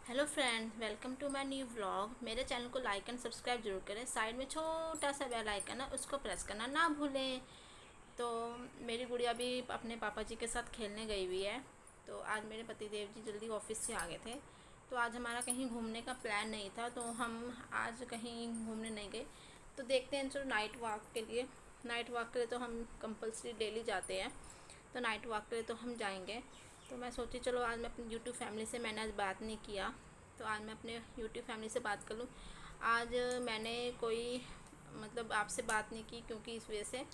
Hello friend, welcome to my new vlog. मेरे channel को like and subscribe जरूर करें। साइड में छोटा सा बेल आइकन है, उसको प्रेस करना ना भूलें। तो मेरी गुड़िया भी अपने पापा जी के साथ खेलने गई हुई है। तो आज मेरे पतिदेव जी जल्दी ऑफिस से आ गए थे, तो आज हमारा कहीं घूमने का प्लान नहीं था, तो हम आज कहीं घूमने नहीं गए। तो देखते हैं, चलो नाइट वॉक के लिए तो हम कंपल्सरी डेली जाते हैं, तो नाइट वॉक के लिए तो हम जाएंगे। तो मैं सोची चलो आज मैं अपनी यूट्यूब फैमिली से, मैंने आज बात नहीं किया, तो आज मैं अपने यूट्यूब फैमिली से बात कर लूँ। आज मैंने कोई मतलब आपसे बात नहीं की, क्योंकि इस वजह से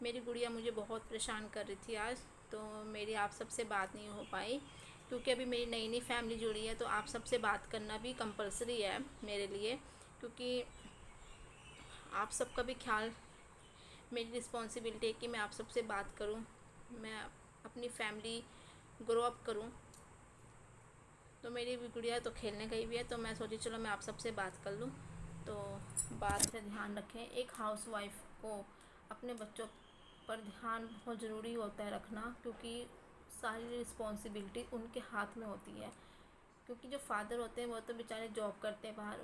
मेरी गुड़िया मुझे बहुत परेशान कर रही थी आज। तो मेरी आप सबसे बात नहीं हो पाई, क्योंकि अभी मेरी नई नई फैमिली जुड़ी है, तो आप सबसे बात करना भी कंपलसरी है मेरे लिए, क्योंकि आप सबका भी ख्याल मेरी रिस्पॉन्सिबिलिटी है कि मैं आप सबसे बात करूं, मैं अपनी फैमिली ग्रो अप करूं। तो मेरी भी गुड़िया तो खेलने गई हुई है, तो मैं सोची चलो मैं आप सबसे बात कर लूं। तो बात से ध्यान रखें, एक हाउस वाइफ को अपने बच्चों पर ध्यान बहुत ज़रूरी होता है रखना, क्योंकि सारी रिस्पॉन्सिबिलिटी उनके हाथ में होती है। क्योंकि जो फादर होते हैं वो तो बेचारे जॉब करते हैं बाहर,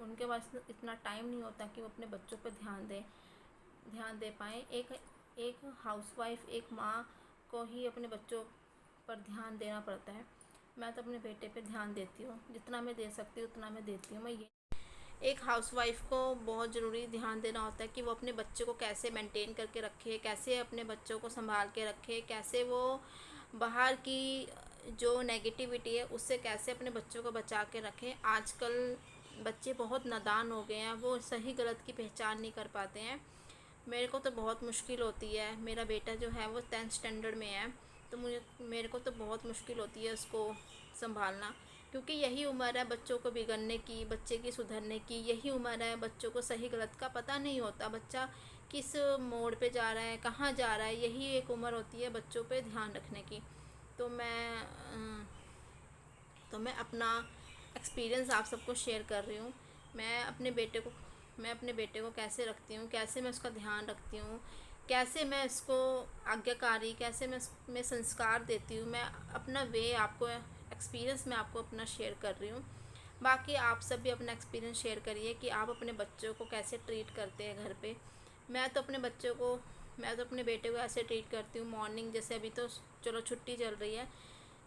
उनके पास इतना टाइम नहीं होता कि वो अपने बच्चों पर ध्यान दे पाएँ। एक एक हाउसवाइफ, एक माँ को ही अपने बच्चों पर ध्यान देना पड़ता है। मैं तो अपने बेटे पे ध्यान देती हूँ, जितना मैं दे सकती हूँ उतना मैं देती हूँ। मैं ये एक हाउसवाइफ को बहुत ज़रूरी ध्यान देना होता है कि वो अपने बच्चे को कैसे मेंटेन करके रखे, कैसे अपने बच्चों को संभाल के रखे, कैसे वो बाहर की जो नेगेटिविटी है उससे कैसे अपने बच्चों को बचा के रखें। आजकल बच्चे बहुत नादान हो गए हैं, वो सही गलत की पहचान नहीं कर पाते हैं। मेरे को तो बहुत मुश्किल होती है, मेरा बेटा जो है वो 10th स्टैंडर्ड में है, तो मेरे को तो बहुत मुश्किल होती है उसको संभालना, क्योंकि यही उम्र है बच्चों को बिगड़ने की, बच्चे की सुधरने की। यही उम्र है, बच्चों को सही गलत का पता नहीं होता, बच्चा किस मोड़ पे जा रहा है, कहाँ जा रहा है, यही एक उम्र होती है बच्चों पे ध्यान रखने की। तो मैं अपना एक्सपीरियंस आप सबको शेयर कर रही हूँ। मैं अपने बेटे को मैं अपने बेटे को कैसे रखती हूँ, कैसे मैं उसका ध्यान रखती हूँ, कैसे मैं इसको आज्ञाकारी, कैसे मैं संस्कार देती हूँ। मैं अपना वे आपको एक्सपीरियंस मैं आपको अपना शेयर कर रही हूँ। बाकी आप सब भी अपना एक्सपीरियंस शेयर करिए कि आप अपने बच्चों को कैसे ट्रीट करते हैं घर पे। मैं तो अपने बेटे को ऐसे ट्रीट करती हूँ। मॉर्निंग जैसे अभी तो चलो छुट्टी चल रही है,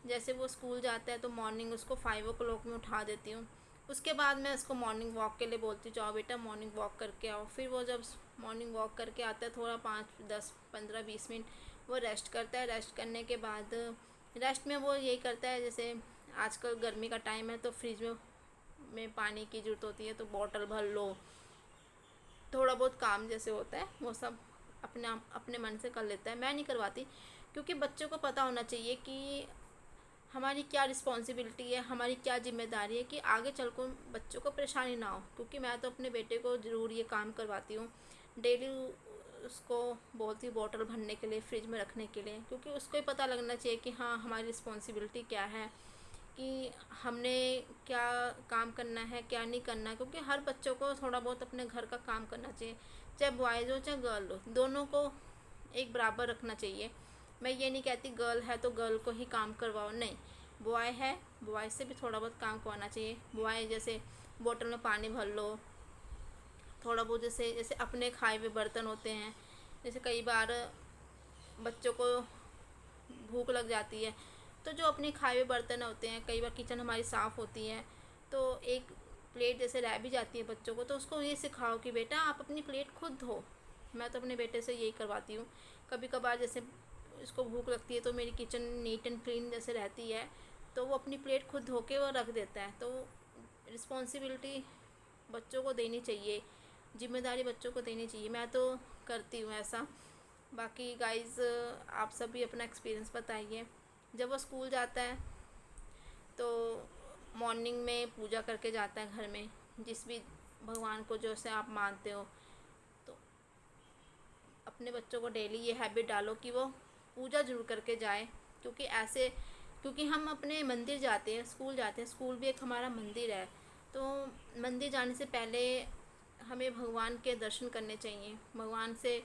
जैसे वो स्कूल जाता है तो मॉर्निंग उसको 5 o'clock में उठा देती हूँ। उसके बाद मैं उसको मॉर्निंग वॉक के लिए बोलती हूँ, जाओ बेटा मॉर्निंग वॉक करके आओ। फिर वो जब मॉर्निंग वॉक करके आता है, थोड़ा 5, 10, 15, 20 मिनट वो रेस्ट करता है। रेस्ट करने के बाद रेस्ट में वो यही करता है, जैसे आजकल गर्मी का टाइम है तो फ्रिज में पानी की ज़रूरत होती है, तो बॉटल भर लो। थोड़ा बहुत काम जैसे होता है वो सब अपने मन से कर लेता है, मैं नहीं करवाती, क्योंकि बच्चों को पता होना चाहिए कि हमारी क्या रिस्पॉन्सिबिलिटी है, हमारी क्या जिम्मेदारी है, कि आगे चल कर बच्चों को परेशानी ना हो। क्योंकि मैं तो अपने बेटे को ज़रूर ये काम करवाती हूँ डेली। उसको बोलती हूँ बॉटल भरने के लिए, फ्रिज में रखने के लिए, क्योंकि उसको ही पता लगना चाहिए कि हाँ हमारी रिस्पॉन्सिबिलिटी क्या है, कि हमने क्या काम करना है, क्या नहीं करना। क्योंकि हर बच्चों को थोड़ा बहुत अपने घर का काम करना चाहिए, चाहे बॉयज़ हो चाहे गर्ल हो, दोनों को एक बराबर रखना चाहिए। मैं ये नहीं कहती गर्ल है तो गर्ल को ही काम करवाओ, नहीं, बॉय है बॉय से भी थोड़ा बहुत काम करवाना चाहिए। बॉय जैसे बोतल में पानी भर लो, थोड़ा बहुत जैसे जैसे अपने खाए हुए बर्तन होते हैं, जैसे कई बार बच्चों को भूख लग जाती है, तो जो अपने खाए हुए बर्तन होते हैं, कई बार किचन हमारी साफ़ होती है, तो एक प्लेट जैसे रह भी जाती है बच्चों को, तो उसको ये सिखाओ कि बेटा आप अपनी प्लेट खुद धो। मैं तो अपने बेटे से यही करवाती हूँ। कभी कभार जैसे इसको भूख लगती है तो मेरी किचन नीट एंड क्लीन जैसे रहती है, तो वो अपनी प्लेट खुद धो के वो रख देता है। तो रिस्पॉन्सिबिलिटी बच्चों को देनी चाहिए, जिम्मेदारी बच्चों को देनी चाहिए, मैं तो करती हूँ ऐसा। बाकी गाइज़ आप सब भी अपना एक्सपीरियंस बताइए। जब वो स्कूल जाता है तो मॉर्निंग में पूजा करके जाता है घर में, जिस भी भगवान को जो से आप मानते हो, तो अपने बच्चों को डेली ये हैबिट डालो कि वो पूजा ज़रूर करके जाए। क्योंकि हम अपने मंदिर जाते हैं, स्कूल जाते हैं, स्कूल भी एक हमारा मंदिर है, तो मंदिर जाने से पहले हमें भगवान के दर्शन करने चाहिए, भगवान से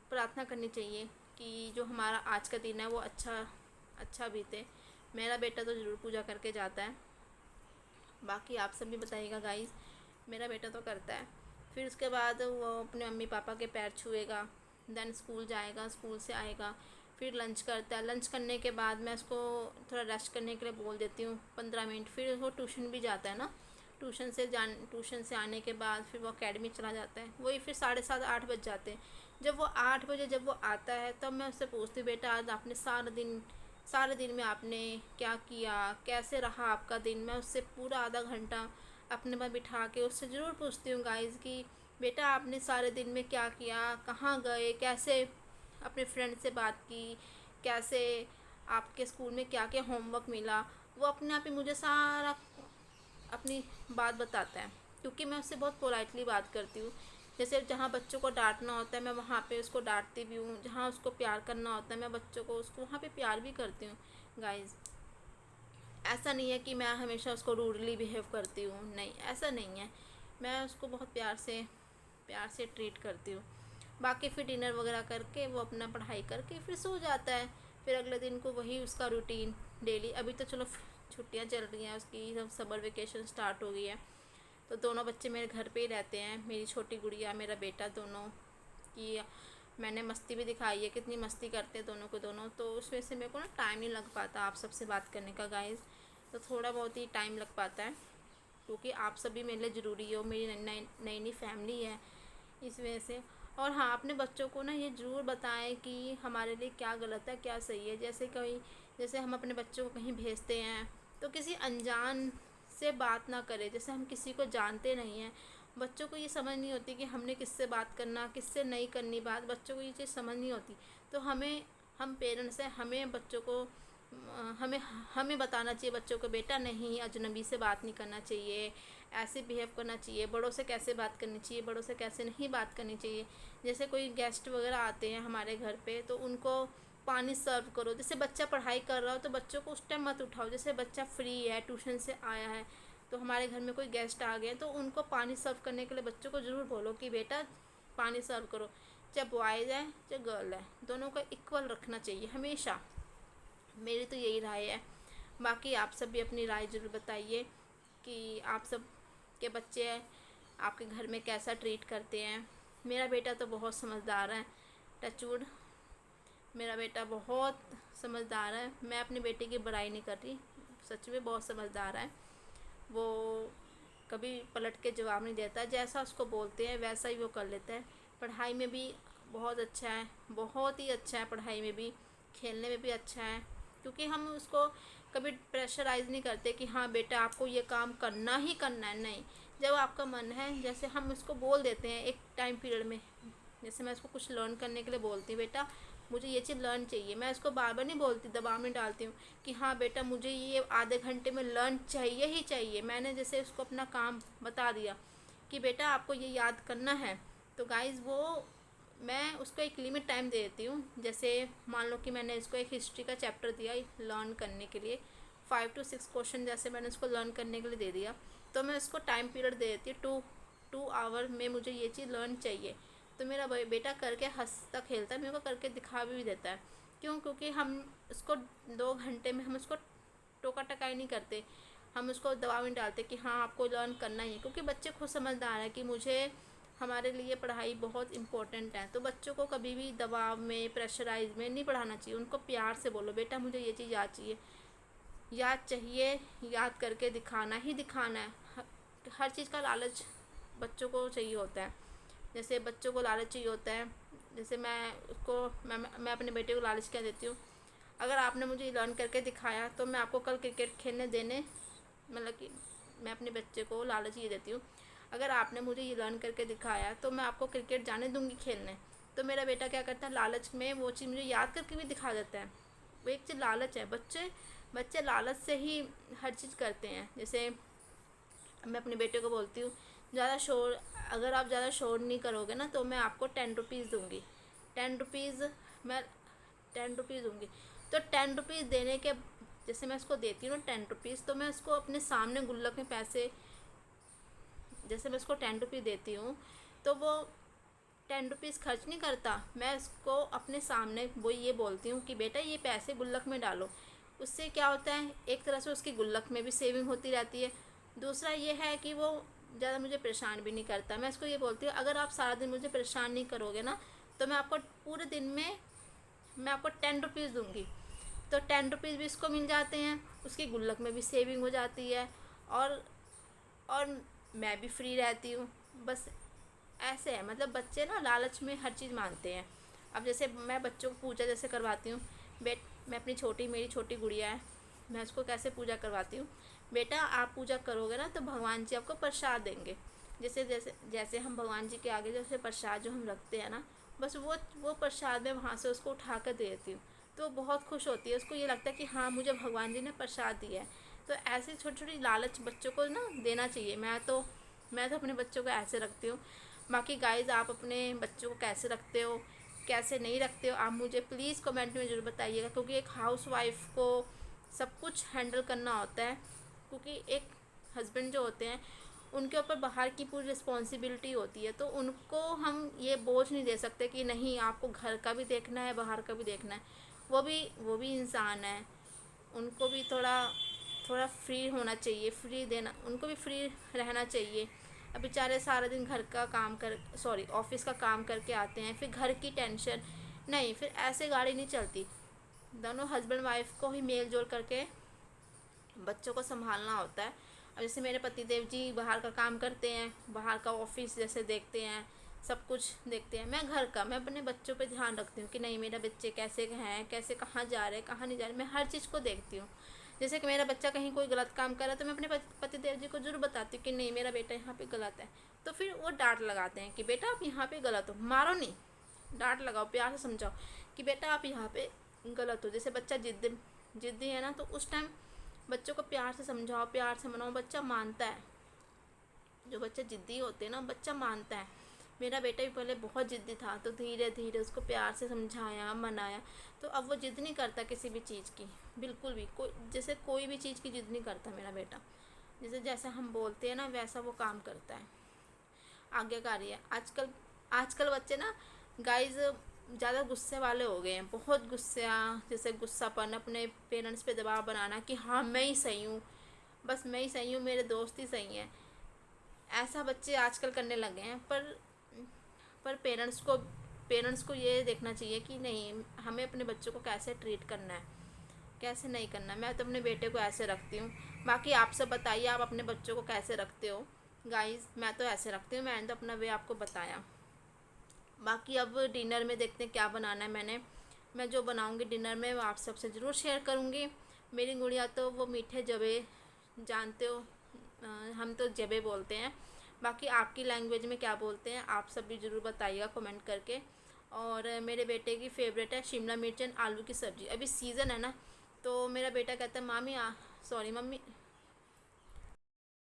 प्रार्थना करनी चाहिए कि जो हमारा आज का दिन है वो अच्छा अच्छा बीते। मेरा बेटा तो ज़रूर पूजा करके जाता है। बाकी आप सब भी बताइएगा गाइस। मेरा बेटा तो करता है। फिर उसके बाद वो अपने मम्मी पापा के पैर छुएगा, देन स्कूल जाएगा, स्कूल से आएगा, फिर लंच करता है। लंच करने के बाद मैं उसको थोड़ा रेस्ट करने के लिए बोल देती हूँ 15 मिनट। फिर वो ट्यूशन भी जाता है ना, ट्यूशन से आने के बाद फिर वो एकेडमी चला जाता है। वही फिर 7:30 8 बज जाते हैं। जब वो 8 बजे जब वो आता है तब मैं उससे पूछती हूँ, बेटा आज आपने सारे दिन में आपने क्या किया, कैसे रहा आपका दिन। मैं उससे पूरा आधा घंटा अपने पास बिठा के उससे ज़रूर पूछती हूँ गाइज़ कि बेटा आपने सारे दिन में क्या किया, कहाँ गए, कैसे अपने फ्रेंड से बात की, कैसे आपके स्कूल में क्या क्या होमवर्क मिला। वो अपने आप ही मुझे सारा अपनी बात बताता है, क्योंकि मैं उससे बहुत पोलाइटली बात करती हूँ। जैसे जहाँ बच्चों को डांटना होता है मैं वहाँ पे उसको डांटती भी हूँ, जहाँ उसको प्यार करना होता है मैं बच्चों को उसको वहाँ पे प्यार भी करती हूँ गाइज़। ऐसा नहीं है कि मैं हमेशा उसको रूडली बिहेव करती हूँ, नहीं ऐसा नहीं है। मैं उसको बहुत प्यार से ट्रीट करती हूँ। बाकी फिर डिनर वगैरह करके वो अपना पढ़ाई करके फिर सो जाता है। फिर अगले दिन को वही उसका रूटीन डेली। अभी तो चलो छुट्टियाँ चल रही हैं उसकी, सब समर वेकेशन स्टार्ट हो गई है, तो दोनों बच्चे मेरे घर पे ही रहते हैं, मेरी छोटी गुड़िया मेरा बेटा दोनों की। मैंने मस्ती भी दिखाई है, कितनी मस्ती करते हैं दोनों को दोनों। तो उस वजह से मेरे को ना टाइम नहीं लग पाता आप सबसे बात करने का गाइज़। तो थोड़ा बहुत ही टाइम लग पाता है, क्योंकि आप सभी मेरे लिए ज़रूरी हो, मेरी नई नई फैमिली है इस वजह से। और हाँ, अपने बच्चों को ना ये ज़रूर बताएं कि हमारे लिए क्या गलत है क्या सही है। जैसे हम अपने बच्चों को कहीं भेजते हैं तो किसी अनजान से बात ना करें। जैसे हम किसी को जानते नहीं हैं, बच्चों को ये समझ नहीं होती कि हमने किससे बात करना किससे नहीं करनी बात, बच्चों को ये चीज़ समझ नहीं होती। तो हम पेरेंट्स हैं, हमें बच्चों को हमें हमें बताना चाहिए बच्चों को, बेटा नहीं अजनबी से बात नहीं करना चाहिए, ऐसे बिहेव करना चाहिए, बड़ों से कैसे बात करनी चाहिए, बड़ों से कैसे नहीं बात करनी चाहिए। जैसे कोई गेस्ट वगैरह आते हैं हमारे घर पे तो उनको पानी सर्व करो। जैसे बच्चा पढ़ाई कर रहा हो तो बच्चों को उस टाइम मत उठाओ। जैसे बच्चा फ्री है, ट्यूशन से आया है, तो हमारे घर में कोई गेस्ट आ गए तो उनको पानी सर्व करने के लिए बच्चों को ज़रूर बोलो कि बेटा पानी सर्व करो। चाहे बॉयज़ है चाहे गर्ल है, दोनों को इक्वल रखना चाहिए हमेशा। मेरी तो यही राय है। बाकी आप सब भी अपनी राय ज़रूर बताइए कि आप सब के बच्चे आपके घर में कैसा ट्रीट करते हैं। मेरा बेटा तो बहुत समझदार है, टचवुड मेरा बेटा बहुत समझदार है। मैं अपनी बेटी की बुराई नहीं कर रही, सच में बहुत समझदार है वो। कभी पलट के जवाब नहीं देता, जैसा उसको बोलते हैं वैसा ही वो कर लेता है। पढ़ाई में भी बहुत अच्छा है, बहुत ही अच्छा है पढ़ाई में भी, खेलने में भी अच्छा है। क्योंकि हम उसको कभी प्रेशराइज़ नहीं करते कि हाँ बेटा आपको ये काम करना ही करना है, नहीं। जब आपका मन है, जैसे हम उसको बोल देते हैं एक टाइम पीरियड में, जैसे मैं उसको कुछ लर्न करने के लिए बोलती हूँ, बेटा मुझे ये चीज़ लर्न चाहिए, मैं उसको बार बार नहीं बोलती, दबाव नहीं डालती हूँ कि हाँ बेटा मुझे ये आधे घंटे में लर्न चाहिए ही चाहिए। मैंने जैसे उसको अपना काम बता दिया कि बेटा आपको ये याद करना है, तो गाइज़ वो मैं उसको एक लिमिट टाइम दे देती हूँ। जैसे मान लो कि मैंने इसको एक हिस्ट्री का चैप्टर दिया लर्न करने के लिए, 5 to 6 क्वेश्चन जैसे मैंने उसको लर्न करने के लिए दे दिया, तो मैं उसको टाइम पीरियड दे देती हूँ 2 आवर में मुझे ये चीज़ लर्न चाहिए। तो मेरा बेटा करके हंसता खेलता है, मेरे को करके दिखा भी देता है। क्यों? क्योंकि हम उसको 2 घंटे में हम उसको टोका टकाई नहीं करते, हम उसको दबाव नहीं डालते कि हाँ आपको लर्न करना ही है। क्योंकि बच्चे खुद समझदार है कि मुझे हमारे लिए पढ़ाई बहुत इम्पोर्टेंट है। तो बच्चों को कभी भी दबाव में प्रेशराइज में नहीं पढ़ाना चाहिए, उनको प्यार से बोलो बेटा मुझे ये चीज़ याद चाहिए, याद करके दिखाना ही दिखाना है। हर चीज़ का लालच बच्चों को चाहिए होता है। जैसे बच्चों को लालच चाहिए होता है, जैसे मैं अपने बेटे को लालच क्या देती हूँ, अगर आपने मुझे लर्न करके दिखाया तो मैं आपको कल क्रिकेट खेलने देने, मतलब कि मैं अपने बच्चे को लालच ये देती हूँ, अगर आपने मुझे ये लर्न करके दिखाया तो मैं आपको क्रिकेट जाने दूंगी खेलने। तो मेरा बेटा क्या करता है, लालच में वो चीज़ मुझे याद करके भी दिखा देता है। वो एक चीज़ लालच है, बच्चे लालच से ही हर चीज़ करते हैं। जैसे मैं अपने बेटे को बोलती हूँ अगर आप ज़्यादा शोर नहीं करोगे ना तो मैं आपको 10 रुपीज़ दूँगी, 10 रुपीज़ मैं 10 रुपीज़ दूँगी। तो 10 रुपीज़ देने के, जैसे मैं उसको देती हूँ ना 10 रुपीज़, तो मैं उसको अपने सामने गुल्लक में पैसे, जैसे मैं उसको 10 रुपीज़ देती हूँ तो वो 10 रुपीज़ खर्च नहीं करता। मैं उसको अपने सामने वो ये बोलती हूँ कि बेटा ये पैसे गुल्लक में डालो। उससे क्या होता है, एक तरह से उसकी गुल्लक में भी सेविंग होती रहती है दूसरा ये है कि वो ज़्यादा मुझे परेशान भी नहीं करता। मैं इसको ये बोलती हूँ, अगर आप सारा दिन मुझे परेशान नहीं करोगे ना, तो मैं आपको पूरे दिन में मैं आपको 10 रुपीज़ दूँगी। तो 10 रुपीज़ भी इसको मिल जाते हैं, उसकी गुल्लक में भी सेविंग हो जाती है, और और मैं भी फ्री रहती हूँ। बस ऐसे है, मतलब बच्चे ना लालच में हर चीज़ मानते हैं। अब जैसे मैं बच्चों को पूजा जैसे करवाती हूँ, मैं अपनी मेरी छोटी गुड़िया है, मैं उसको कैसे पूजा करवाती हूँ, बेटा आप पूजा करोगे ना तो भगवान जी आपको प्रसाद देंगे। जैसे जैसे जैसे हम भगवान जी के आगे जैसे प्रसाद जो हम रखते हैं ना, बस वो प्रसाद मैं वहाँ से उसको उठा कर दे देती हूँ, तो बहुत खुश होती है। उसको ये लगता है कि हाँ मुझे भगवान जी ने प्रसाद दिया है। तो ऐसी छोटी छोटी लालच बच्चों को ना देना चाहिए। मैं तो अपने बच्चों को ऐसे रखती हूँ। बाकी गाइज़, आप अपने बच्चों को कैसे रखते हो, कैसे नहीं रखते हो, आप मुझे प्लीज़ कमेंट में ज़रूर बताइएगा, क्योंकि एक हाउस वाइफ को सब कुछ हैंडल करना होता है। क्योंकि एक हस्बैंड जो होते हैं उनके ऊपर बाहर की पूरी रिस्पॉन्सिबिलिटी होती है, तो उनको हम ये बोझ नहीं दे सकते कि नहीं आपको घर का भी देखना है, बाहर का भी देखना है। वो भी इंसान है, उनको भी थोड़ा थोड़ा फ्री होना चाहिए, उनको भी फ्री रहना चाहिए। अब बेचारे सारा दिन घर का काम कर ऑफिस का काम करके आते हैं, फिर घर की टेंशन, नहीं फिर ऐसे गाड़ी नहीं चलती। दोनों हस्बैंड वाइफ को ही मेल जोल करके बच्चों को संभालना होता है। अब जैसे मेरे पतिदेव जी बाहर का काम करते हैं, बाहर का ऑफिस जैसे देखते हैं, सब कुछ देखते हैं। मैं अपने बच्चों पे ध्यान रखती हूँ कि नहीं मेरा बच्चे कैसे हैं, कैसे कहाँ जा रहे हैं, कहाँ नहीं जा रहे, मैं हर चीज़ को देखती हूँ। जैसे कि मेरा बच्चा कहीं कोई गलत काम कर रहा है तो मैं अपने पतिदेव जी को जरूर बताती हूँ कि नहीं मेरा बेटा यहाँ पे गलत है। तो फिर वो डांट लगाते हैं कि बेटा आप यहाँ पे गलत हो, मारो नहीं, डांट लगाओ, प्यार से समझाओ कि बेटा आप यहाँ पे गलत हो। जैसे बच्चा जिद्दी है ना, तो उस टाइम बच्चों को प्यार से समझाओ, प्यार से मनाओ, बच्चा मानता है। जो बच्चे ज़िद्दी होते हैं ना, बच्चा मानता है। मेरा बेटा भी पहले बहुत ज़िद्दी था, तो धीरे धीरे उसको प्यार से समझाया, मनाया, तो अब वो ज़िद नहीं करता किसी भी चीज़ की, बिल्कुल भी। कोई भी चीज़ की ज़िद नहीं करता मेरा बेटा। जैसे हम बोलते हैं ना वैसा वो काम करता है, आज्ञाकारी है। आजकल बच्चे ना गाइज ज़्यादा गुस्से वाले हो गए हैं, बहुत जैसे गुस्सापन, अपने पेरेंट्स पे दबाव बनाना कि हाँ मैं ही सही हूँ, बस मैं ही सही हूँ, मेरे दोस्त ही सही हैं। ऐसा बच्चे आजकल करने लगे हैं। पर पेरेंट्स को ये देखना चाहिए कि नहीं हमें अपने बच्चों को कैसे ट्रीट करना है, कैसे नहीं करना है। मैं तो अपने बेटे को ऐसे रखती हूँ। बाकी आप सब बताइए आप अपने बच्चों को कैसे रखते हो गाइस। मैं तो ऐसे रखती हूँ, मैंने तो अपना वे आपको बताया। बाकी अब डिनर में देखते हैं क्या बनाना है। मैं जो बनाऊँगी डिनर में वो आप सबसे ज़रूर शेयर करूँगी। मेरी गुड़िया तो वो मीठे जबे जानते हो, हम तो जबे बोलते हैं। बाकी आपकी लैंग्वेज में क्या बोलते हैं आप सब भी ज़रूर बताइएगा कमेंट करके। और मेरे बेटे की फ़ेवरेट है शिमला मिर्च एंड आलू की सब्ज़ी। अभी सीज़न है ना, तो मेरा बेटा कहता है मम्मी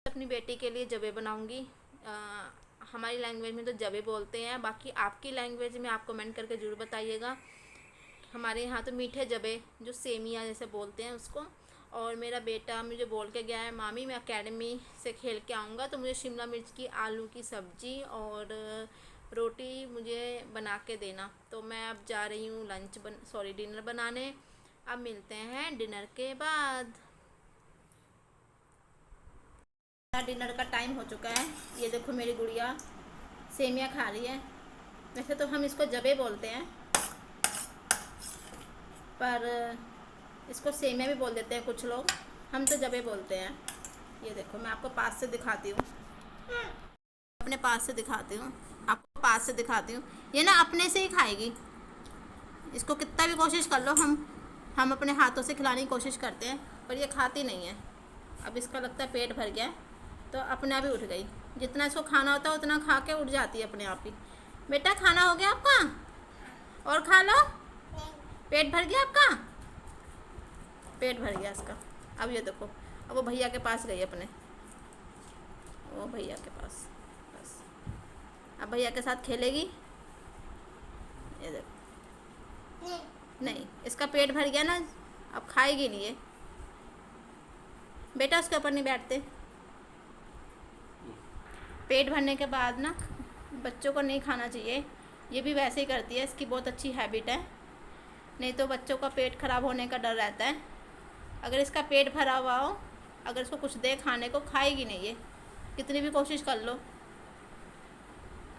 अपनी बेटी के लिए जबे बनाऊंगी। हमारी लैंग्वेज में तो जबे बोलते हैं, बाकी आपकी लैंग्वेज में आप कमेंट करके ज़रूर बताइएगा। हमारे यहाँ तो मीठे जबे जो सेमिया जैसे बोलते हैं उसको। और मेरा बेटा मुझे बोल के गया है मामी मैं एकेडमी से खेल के आऊँगा तो मुझे शिमला मिर्च की आलू की सब्ज़ी और रोटी मुझे बना के देना। तो मैं अब जा रही हूँ डिनर बनाने। अब मिलते हैं डिनर के बाद। डिनर का टाइम हो चुका है। ये देखो मेरी गुड़िया सेमिया खा रही है। वैसे तो हम इसको जबे बोलते हैं, पर इसको सेमिया भी बोल देते हैं कुछ लोग, हम तो जबे बोलते हैं। ये देखो मैं आपको पास से दिखाती हूँ, अपने पास से दिखाती हूँ, आपको पास से दिखाती हूँ। ये ना अपने से ही खाएगी, इसको कितना भी कोशिश कर लो, हम अपने हाथों से खिलाने की कोशिश करते हैं पर ये खाती नहीं है। अब इसका लगता है पेट भर गया तो अपने आप ही उठ गई। जितना इसको खाना होता है उतना खा के उठ जाती है अपने आप ही। बेटा खाना हो गया आपका? और खा लो। पेट भर गया आपका? पेट भर गया इसका। अब ये देखो अब वो भैया के पास गई अपने, वो भैया के पास, बस अब भैया के साथ खेलेगी। ये देखो नहीं इसका पेट भर गया ना, अब खाएगी नहीं ये। बेटा उसके ऊपर नहीं बैठते। पेट भरने के बाद ना बच्चों को नहीं खाना चाहिए। ये भी वैसे ही करती है, इसकी बहुत अच्छी हैबिट है। नहीं तो बच्चों का पेट खराब होने का डर रहता है। अगर इसका पेट भरा हुआ हो अगर इसको कुछ दे खाने को खाएगी नहीं ये, कितनी भी कोशिश कर लो।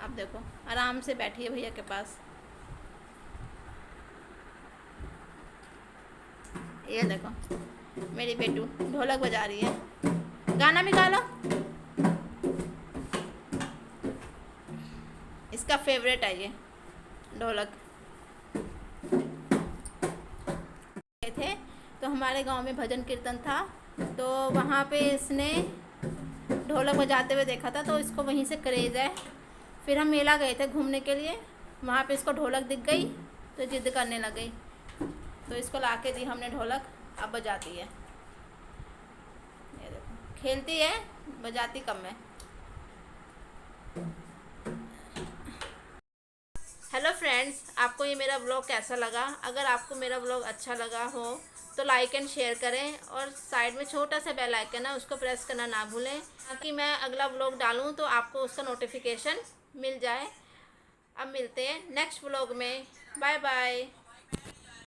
आप देखो आराम से बैठी है भैया के पास। ये देखो मेरी बेटू ढोलक बजा रही है, गाना भी गा लो। इसका फेवरेट है ये ढोलक। थे तो हमारे गांव में भजन कीर्तन था, तो वहाँ पे इसने ढोलक बजाते हुए देखा था, तो इसको वहीं से क्रेज़ है। फिर हम मेला गए थे घूमने के लिए, वहाँ पे इसको ढोलक दिख गई तो जिद करने लग गई, तो इसको ला के दी हमने ढोलक, अब बजाती है। ये देखो खेलती है, बजाती कम है। हेलो फ्रेंड्स, आपको ये मेरा ब्लॉग कैसा लगा? अगर आपको मेरा ब्लॉग अच्छा लगा हो तो लाइक एंड शेयर करें, और साइड में छोटा सा बेल आइकन है उसको प्रेस करना ना भूलें, ताकि मैं अगला ब्लॉग डालूं तो आपको उसका नोटिफिकेशन मिल जाए। अब मिलते हैं नेक्स्ट ब्लॉग में। Bye bye.